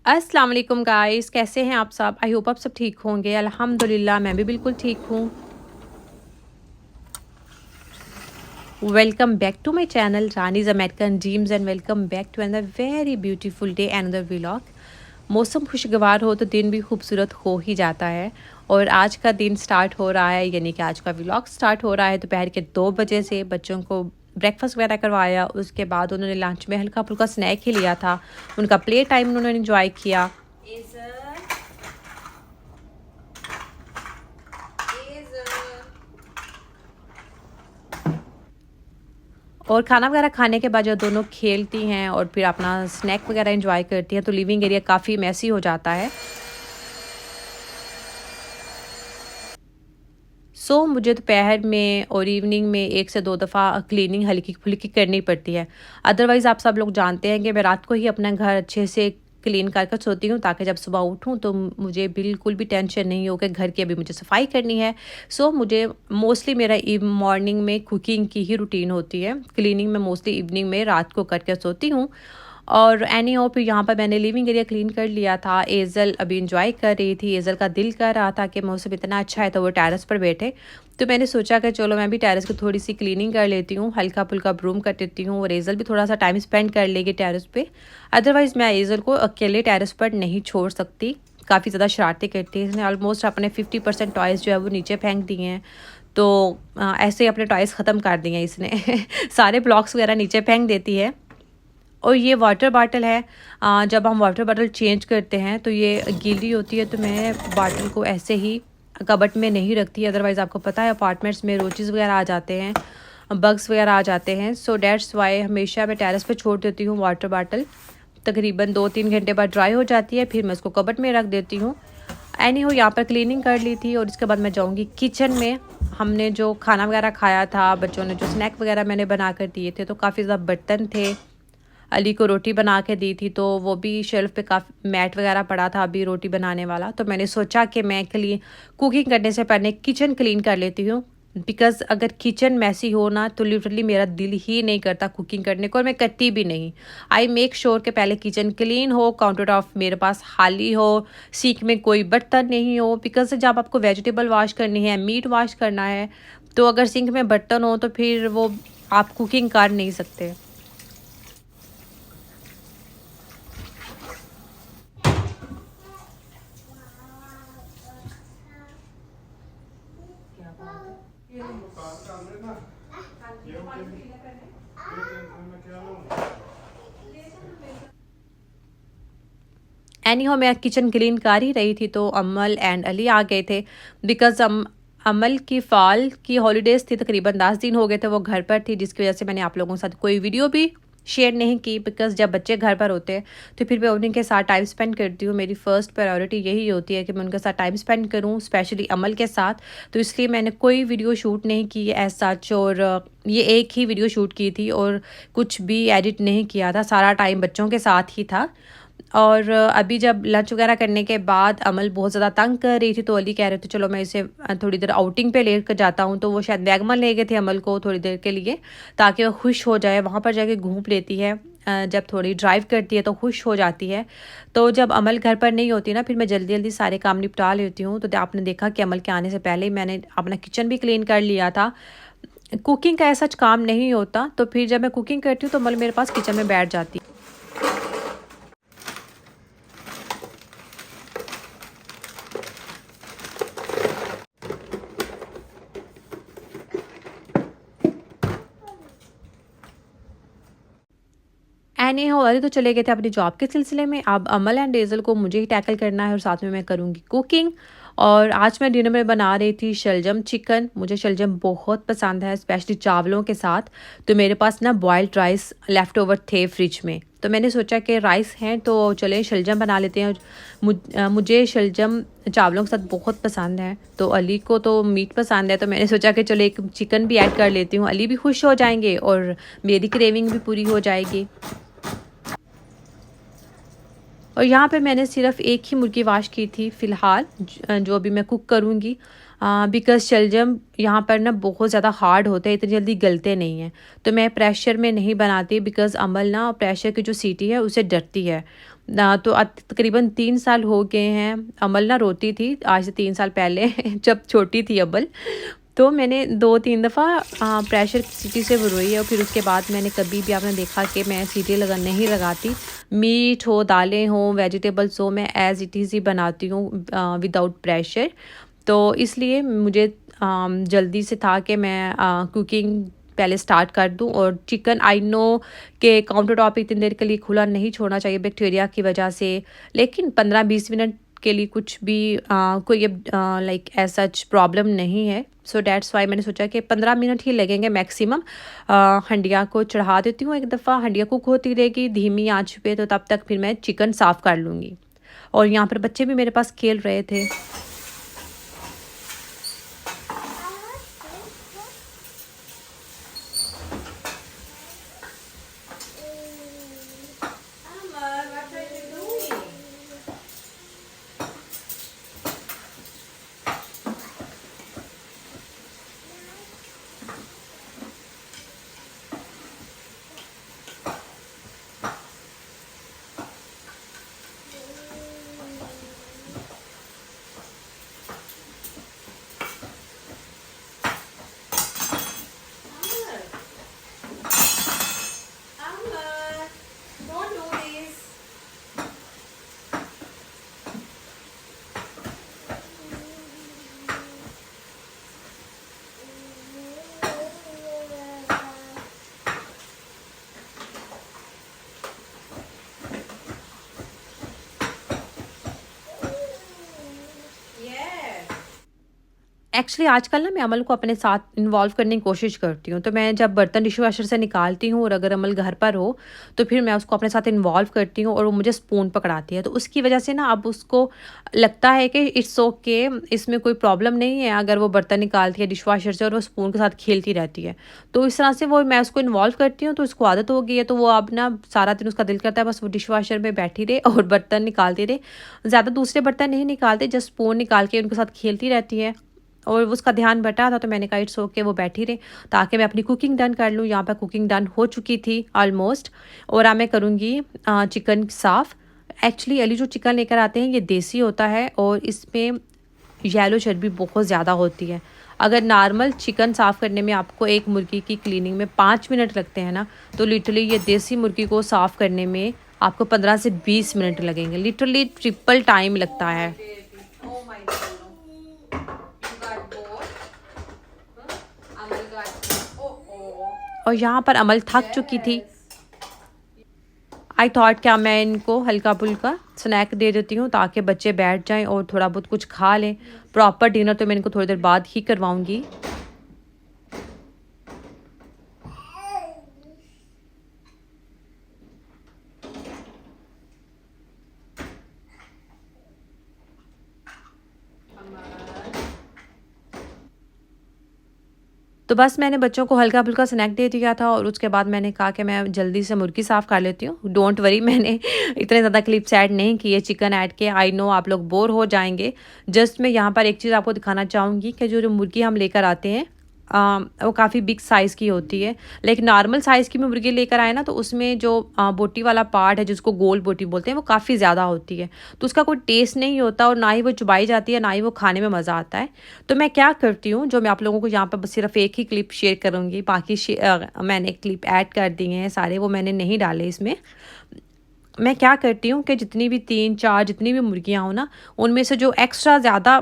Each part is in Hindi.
अस्सलाम वालेकुम गाइस, कैसे हैं आप सब। आई होप आप सब ठीक होंगे। अल्हम्दुलिल्लाह मैं भी बिल्कुल ठीक हूँ। Welcome back to my channel Rani's American dreams and welcome back to another very beautiful day another vlog. मौसम खुशगवार हो तो दिन भी खूबसूरत हो ही जाता है। और आज का दिन स्टार्ट हो रहा है, यानी कि आज का व्लॉग स्टार्ट हो रहा है दोपहर के 2 बजे से। बच्चों को ब्रेकफास्ट वगैरह करवाया, उसके बाद उन्होंने लंच में हल्का फुल्का स्नैक ही लिया था। उनका प्ले टाइम उन्होंने इंजॉय किया। और खाना वगैरह खाने के बाद जब दोनों खेलती हैं और फिर अपना स्नैक वगैरह एंजॉय करती हैं तो लिविंग एरिया काफ़ी मैसी हो जाता है। मुझे दोपहर में और इवनिंग में 1 से 2 दफ़ा क्लीनिंग हल्की-फुल्की करनी पड़ती है। अदरवाइज़ आप सब लोग जानते हैं कि मैं रात को ही अपना घर अच्छे से क्लीन कर कर सोती हूँ, ताकि जब सुबह उठूँ तो मुझे बिल्कुल भी टेंशन नहीं हो कि घर की अभी मुझे सफाई करनी है। मुझे मोस्टली मेरा मॉर्निंग में कुकिंग की ही रूटीन होती है। क्लीनिंग में मोस्टली इवनिंग में रात को करके सोती हूँ। और एनी हाउ फिर यहाँ पर मैंने लिविंग एरिया क्लीन कर लिया था। एज़ल अभी इंजॉय कर रही थी। एज़ल का दिल कर रहा था कि मौसम इतना अच्छा है तो वो टेरेस पर बैठे। तो मैंने सोचा कि चलो मैं भी टेरेस की थोड़ी सी क्लीनिंग कर लेती हूँ, हल्का फुल्का ब्रूम कर देती हूँ और एज़ल भी थोड़ा सा टाइम स्पेंड कर लेगी टेरेस पे। अदरवाइज़ मैं एज़ल को अकेले टेरेस पर नहीं छोड़ सकती। काफ़ी ज़्यादा शरारतें करती है। इसने ऑलमोस्ट अपने 50% टॉयज़ जो है वो नीचे फेंक दिए हैं। तो ऐसे ही अपने टॉयज़ ख़त्म कर दिए हैं इसने सारे ब्लॉक्स वगैरह नीचे फेंक देती है। और ये वाटर बॉटल है। जब हम वाटर बॉटल चेंज करते हैं तो ये गीली होती है, तो मैं बॉटल को ऐसे ही कबर्ड में नहीं रखती। अदरवाइज़ आपको पता है अपार्टमेंट्स में रोचेस वगैरह आ जाते हैं, बग्स वगैरह आ जाते हैं। डेट्स वाई हमेशा मैं टेरेस पे छोड़ देती हूँ वाटर बॉटल। तकरीबन 2-3 घंटे बाद ड्राई हो जाती है, फिर मैं उसको कबर्ड में रख देती हूँ। एनी हो यहाँ पर क्लीनिंग कर ली थी और इसके बाद मैं जाऊँगी किचन में। हमने जो खाना वगैरह खाया था, बच्चों ने जो स्नैक वगैरह मैंने बना कर दिए थे, तो काफ़ी ज़्यादा बर्तन थे। अली को रोटी बना के दी थी तो वो भी शेल्फ पे काफ़ी मैट वगैरह पड़ा था अभी रोटी बनाने वाला। तो मैंने सोचा कि मैं कुकिंग करने से पहले किचन क्लीन कर लेती हूँ। बिकॉज़ अगर किचन मैसी हो ना तो लिटरली मेरा दिल ही नहीं करता कुकिंग करने को, और मैं करती भी नहीं। आई मेक श्योर कि पहले किचन क्लीन हो, काउंटर टॉप मेरे पास खाली हो, सिंक में कोई बर्तन नहीं हो। बिकॉज़ जब आपको वेजिटेबल वॉश करनी है, मीट वॉश करना है, तो अगर सिंक में बर्तन हो तो फिर वो आप कुकिंग कर नहीं सकते। एनी हो मैं किचन क्लीन कर ही रही थी तो अमल एंड अली आ गए थे। बिकॉज़ अमल की फ़ाल की हॉलीडेज़ थी, तकरीबन 10 दिन हो गए थे वो घर पर थी, जिसकी वजह से मैंने आप लोगों के साथ कोई वीडियो भी शेयर नहीं की। बिकॉज़ जब बच्चे घर पर होते हैं तो फिर मैं उन्हीं के साथ टाइम स्पेंड करती हूँ। मेरी फ़र्स्ट प्रायोरिटी यही होती है कि मैं उनके साथ टाइम स्पेंड करूँ, स्पेशली अमल के साथ। तो इसलिए मैंने कोई वीडियो शूट नहीं की एज़ सच, और ये एक ही वीडियो शूट की थी और कुछ भी एडिट नहीं किया था। सारा टाइम बच्चों के साथ ही था। और अभी जब लंच वगैरह करने के बाद अमल बहुत ज़्यादा तंग कर रही थी, तो अली कह रहे थे चलो मैं इसे थोड़ी देर आउटिंग पे लेकर जाता हूँ। तो वो शायद वैगमन ले गए थे अमल को थोड़ी देर के लिए, ताकि वो खुश हो जाए। वहाँ पर जाके घूम लेती है, जब थोड़ी ड्राइव करती है तो खुश हो जाती है। तो जब अमल घर पर नहीं होती ना, फिर मैं जल्दी जल्दी सारे काम निपटा लेती हूँ। तो आपने देखा कि अमल के आने से पहले ही मैंने अपना किचन भी क्लीन कर लिया था। कुकिंग का ऐसा काम नहीं होता, तो फिर जब मैं कुकिंग करती हूँ तो अमल मेरे पास किचन में बैठ जाती है। एनी हाउ अली तो चले गए थे अपनी जॉब के सिलसिले में। अब अमल एंड डेज़ल को मुझे ही टैकल करना है और साथ में मैं करूँगी कुकिंग। और आज मैं डिनर में बना रही थी शलजम चिकन। मुझे शलजम बहुत पसंद है, स्पेशली चावलों के साथ। तो मेरे पास ना boiled rice left over the fridge में, तो मैंने सोचा कि राइस हैं तो चले शलजम बना लेते हैं। मुझे शलजम चावलों के साथ बहुत पसंद है, तो अली को तो मीट पसंद है, तो मैंने सोचा कि चलो एक चिकन भी ऐड कर लेती हूँ। अली भी खुश हो जाएंगे और मेरी क्रेविंग भी पूरी हो जाएगी। और यहाँ पे मैंने सिर्फ एक ही मुर्गी वॉश की थी फ़िलहाल, जो अभी मैं कुक करूँगी। बिकॉज़ शलजम यहाँ पर ना बहुत ज़्यादा हार्ड होते हैं, इतनी जल्दी गलते नहीं हैं। तो मैं प्रेशर में नहीं बनाती, बिकॉज़ अमल ना प्रेशर की जो सीटी है उससे डरती है। तो तकरीबन 3 साल हो गए हैं। अमल ना रोती थी आज से 3 साल पहले जब छोटी थी अमल। तो मैंने 2-3 दफ़ा प्रेशर की सीटी से वो रोई है, और फिर उसके बाद मैंने कभी भी, आपने देखा कि मैं सीटी नहीं लगाती। मीट हो, दालें हों, वेजिटेबल्स हो, मैं एज़ इट इज़ ही बनाती हूँ विदाउट प्रेशर। तो इसलिए मुझे जल्दी से था कि मैं कुकिंग पहले स्टार्ट कर दूं। और चिकन आई नो कि काउंटर टॉप इतनी देर के लिए खुला नहीं छोड़ना चाहिए बैक्टीरिया की वजह से, लेकिन 15-20 मिनट के लिए कुछ भी कोई अब लाइक एज सच प्रॉब्लम नहीं है। सो डैट्स वाई मैंने सोचा कि 15 मिनट ही लगेंगे मैक्सिमम। हंडिया को चढ़ा देती हूँ एक दफ़ा, हंडिया कुक होती रहेगी धीमी आंच पे, तो तब तक फिर मैं चिकन साफ़ कर लूँगी। और यहाँ पर बच्चे भी मेरे पास खेल रहे थे। एक्चुअली आजकल ना मैं अमल को अपने साथ इन्वॉल्व करने की कोशिश करती हूँ। तो मैं जब बर्तन डिशवॉशर से निकालती हूँ और अगर अमल घर पर हो, तो फिर मैं उसको अपने साथ इन्वॉल्व करती हूँ और वो मुझे स्पून पकड़ाती है। तो उसकी वजह से ना अब उसको लगता है कि इट्स ओके, इसमें कोई प्रॉब्लम नहीं है अगर वो बर्तन निकालती है डिशवॉशर से और वो स्पून के साथ खेलती रहती है। तो इस तरह से वो मैं उसको इन्वॉल्व करती हूँ, तो उसको आदत हो गई है। तो वो अब ना सारा दिन उसका दिल करता है बस वो डिशवॉशर में बैठी रहे और बर्तन निकालती रहे। ज़्यादा दूसरे बर्तन नहीं निकालते, जस्ट स्पून निकाल के उनके साथ खेलती रहती है। और उसका ध्यान बटा था, तो मैंने कहा इट्स ओके वो बैठी रहे ताकि मैं अपनी कुकिंग डन कर लूँ। यहाँ पर कुकिंग डन हो चुकी थी ऑलमोस्ट, और अब मैं करूँगी चिकन साफ़। एक्चुअली अली जो चिकन लेकर आते हैं ये देसी होता है और इसमें येलो चर्बी बहुत ज़्यादा होती है। अगर नॉर्मल चिकन साफ़ करने में आपको एक मुर्गी की क्लीनिंग में 5 मिनट लगते हैं ना, तो लिटरली ये देसी मुर्गी को साफ़ करने में आपको 15 से 20 मिनट लगेंगे। लिटरली ट्रिपल टाइम लगता है। और यहाँ पर अमल थक चुकी थी। आई थॉट क्या मैं इनको हल्का फुल्का स्नैक दे देती हूँ ताकि बच्चे बैठ जाएं और थोड़ा बहुत कुछ खा लें। प्रॉपर डिनर तो मैं इनको थोड़ी देर बाद ही करवाऊँगी। तो बस मैंने बच्चों को हल्का-फुल्का स्नैक दे दिया था और उसके बाद मैंने कहा कि मैं जल्दी से मुर्गी साफ़ कर लेती हूँ। डोंट वरी, मैंने इतने ज़्यादा क्लिप्स ऐड नहीं किए चिकन ऐड के। आई नो आप लोग बोर हो जाएँगे। जस्ट मैं यहाँ पर एक चीज़ आपको दिखाना चाहूँगी कि जो मुर्गी हम लेकर आते हैं वो काफ़ी बिग साइज़ की होती है। लाइक नॉर्मल साइज़ की भी मुर्गी लेकर आए ना, तो उसमें जो बोटी वाला पार्ट है जिसको गोल बोटी बोलते हैं वो काफ़ी ज़्यादा होती है। तो उसका कोई टेस्ट नहीं होता और ना ही वो चबाई जाती है, ना ही वो खाने में मज़ा आता है। तो मैं क्या करती हूँ, जो मैं आप लोगों को यहाँ पर बस सिर्फ एक ही क्लिप शेयर करूँगी, बाकी मैंने क्लिप ऐड कर दिए हैं सारे, वो मैंने नहीं डाले इसमें। मैं क्या करती हूँ कि जितनी भी 3-4 जितनी भी मुर्गियाँ हो ना, उनमें से जो एक्स्ट्रा ज़्यादा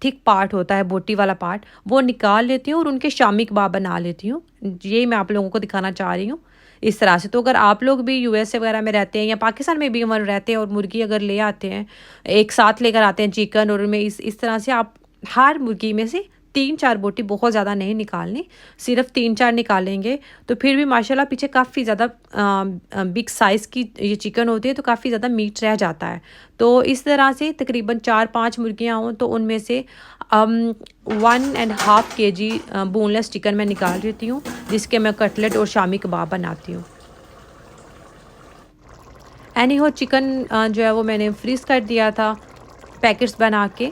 थिक पार्ट होता है बोटी वाला पार्ट, वो निकाल लेती हूँ और उनके शामी कबाब बना लेती हूँ। ये मैं आप लोगों को दिखाना चाह रही हूँ इस तरह से। तो अगर आप लोग भी यूएसए वगैरह में रहते हैं या पाकिस्तान में भी वहाँ रहते हैं और मुर्गी अगर ले आते हैं, एक साथ लेकर आते हैं चिकन, और उनमें इस तरह से आप हर मुर्गी में से 3-4 बोटी, बहुत ज़्यादा नहीं निकालनी, सिर्फ 3-4 निकालेंगे तो फिर भी माशाल्लाह पीछे काफ़ी ज़्यादा बिग साइज़ की ये चिकन होती है, तो काफ़ी ज़्यादा मीट रह जाता है। तो इस तरह से तकरीबन 4-5 मुर्गियाँ हों तो उनमें से 1.5 केजी बोनलेस चिकन मैं निकाल लेती हूँ, जिसके मैं कटलेट और शामी कबाब बनाती हूँ। एनी हो चिकन जो है वो मैंने फ्रीज़ कर दिया था पैकेट्स बना के।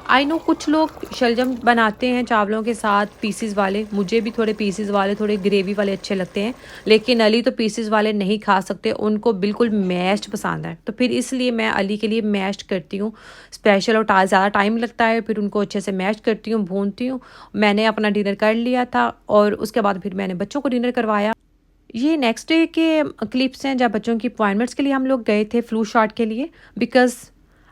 आई नो कुछ लोग शलजम बनाते हैं चावलों के साथ पीसेस वाले, मुझे भी थोड़े पीसेस वाले, थोड़े ग्रेवी वाले अच्छे लगते हैं, लेकिन अली तो पीसेस वाले नहीं खा सकते, उनको बिल्कुल मैश्ड पसंद है। तो फिर इसलिए मैं अली के लिए मैश्ड करती हूँ स्पेशल, और ज़्यादा टाइम लगता है, फिर उनको अच्छे से मैश करती हूँ, भूनती हूँ। मैंने अपना डिनर कर लिया था और उसके बाद फिर मैंने बच्चों को डिनर करवाया। ये नेक्स्ट डे के क्लिप्स हैं जब बच्चों की अपॉइंटमेंट्स के लिए हम लोग गए थे फ्लू शॉट के लिए, बिकॉज़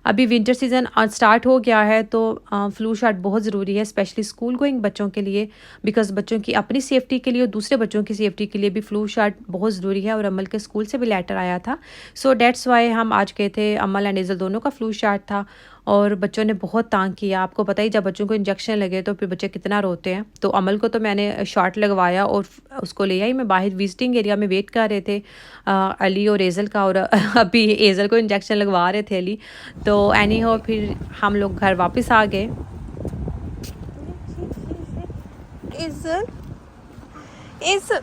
अभी विंटर सीज़न स्टार्ट हो गया है, तो फ्लू शॉट बहुत ज़रूरी है स्पेशली स्कूल गोइंग बच्चों के लिए, बिकॉज़ बच्चों की अपनी सेफ्टी के लिए और दूसरे बच्चों की सेफ्टी के लिए भी फ्लू शॉट बहुत ज़रूरी है। और अमल के स्कूल से भी लेटर आया था, सो डेट्स वाई हम आज गए थे। अमल एंड इज़ल दोनों का फ्लू शॉट था और बच्चों ने बहुत तंग किया। आपको पता ही जब बच्चों को इंजेक्शन लगे तो फिर बच्चे कितना रोते हैं। तो अमल को तो मैंने शॉट लगवाया और उसको ले आई। मैं बाहर विजिटिंग एरिया में वेट कर रहे थे अली और एज़ल का, और अभी एज़ल को इंजेक्शन लगवा रहे थे अली। तो एनी हो फिर हम लोग घर वापस आ गए। एज़ल, एज़ल,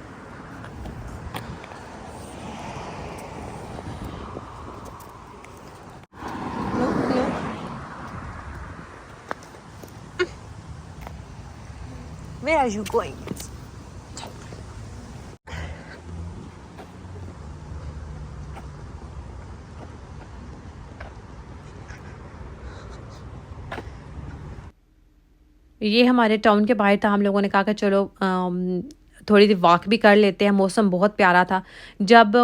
no, no. Where are you going? ये हमारे टाउन के बाहर था, हम लोगों ने कहा कि चलो थोड़ी देर वॉक भी कर लेते हैं। मौसम बहुत प्यारा था। जब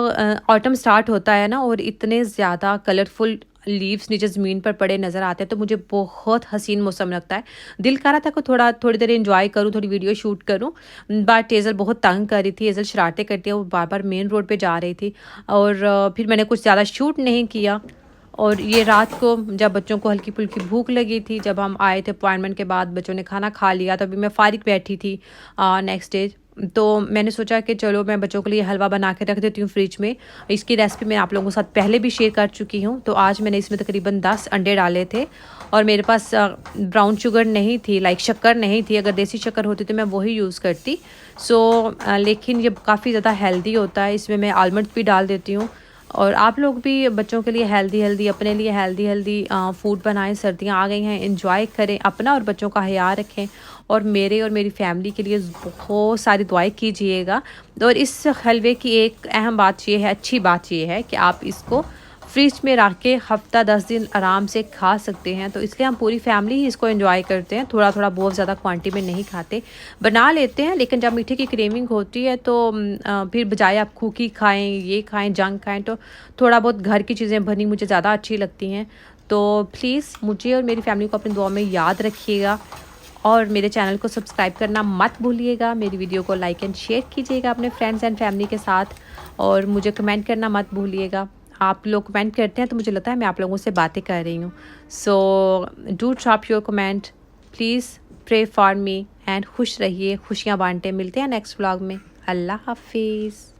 ऑटम स्टार्ट होता है ना और इतने ज़्यादा कलरफुल लीव्स नीचे ज़मीन पर पड़े नज़र आते हैं, तो मुझे बहुत हसीन मौसम लगता है। दिल कर रहा था कि थोड़ी देर एंजॉय करूँ, थोड़ी वीडियो शूट करूँ, बट एज़ल बहुत तंग कर रही थी। एज़ल शरारतें करती है, वो बार बार मेन रोड पे जा रही थी और फिर मैंने कुछ ज़्यादा शूट नहीं किया। और ये रात को जब बच्चों को हल्की फुल्की भूख लगी थी, जब हम आए थे अपॉइंटमेंट के बाद, बच्चों ने खाना खा लिया, तो अभी मैं फारिग बैठी थी नेक्स्ट डे। तो मैंने सोचा कि चलो मैं बच्चों के लिए हलवा बना के रख देती हूँ फ्रिज में। इसकी रेसिपी मैं आप लोगों के साथ पहले भी शेयर कर चुकी हूँ। तो आज मैंने इसमें तकरीबन 10 अंडे डाले थे और मेरे पास ब्राउन शुगर नहीं थी, लाइक शक्कर नहीं थी। अगर देसी शक्कर होती तो मैं वही यूज़ करती। लेकिन ये काफ़ी ज़्यादा हेल्दी होता है। इसमें मैं आलमंड भी डाल देती हूँ। और आप लोग भी बच्चों के लिए हेल्दी अपने लिए हेल्दी फूड बनाएं। सर्दियाँ आ गई हैं, एंजॉय करें, अपना और बच्चों का ख्याल रखें, और मेरे और मेरी फैमिली के लिए बहुत सारी दुआएं कीजिएगा। और इस हलवे की एक अहम बात ये है, अच्छी बात ये है कि आप इसको फ्रिज में रख के हफ्ता 10 दिन आराम से खा सकते हैं। तो इसलिए हम पूरी फैमिली ही इसको एंजॉय करते हैं। थोड़ा थोड़ा बहुत ज़्यादा क्वांटिटी में नहीं खाते, बना लेते हैं, लेकिन जब मीठे की क्रेविंग होती है तो फिर बजाय आप कुकी खाएं, ये खाएं, जंक खाएं, तो थोड़ा बहुत घर की चीज़ें बनी मुझे ज़्यादा अच्छी लगती हैं। तो प्लीज़ मुझे और मेरी फैमिली को अपनी दुआ में याद रखिएगा और मेरे चैनल को सब्सक्राइब करना मत भूलिएगा। मेरी वीडियो को लाइक एंड शेयर कीजिएगा अपने फ्रेंड्स एंड फैमिली के साथ, और मुझे कमेंट करना मत भूलिएगा। आप लोग कमेंट करते हैं तो मुझे लगता है मैं आप लोगों से बातें कर रही हूँ। So do drop your comment, please pray for me, and खुश रहिए, खुशियाँ बांटें। मिलते हैं नेक्स्ट व्लॉग में। अल्लाह हाफिज़।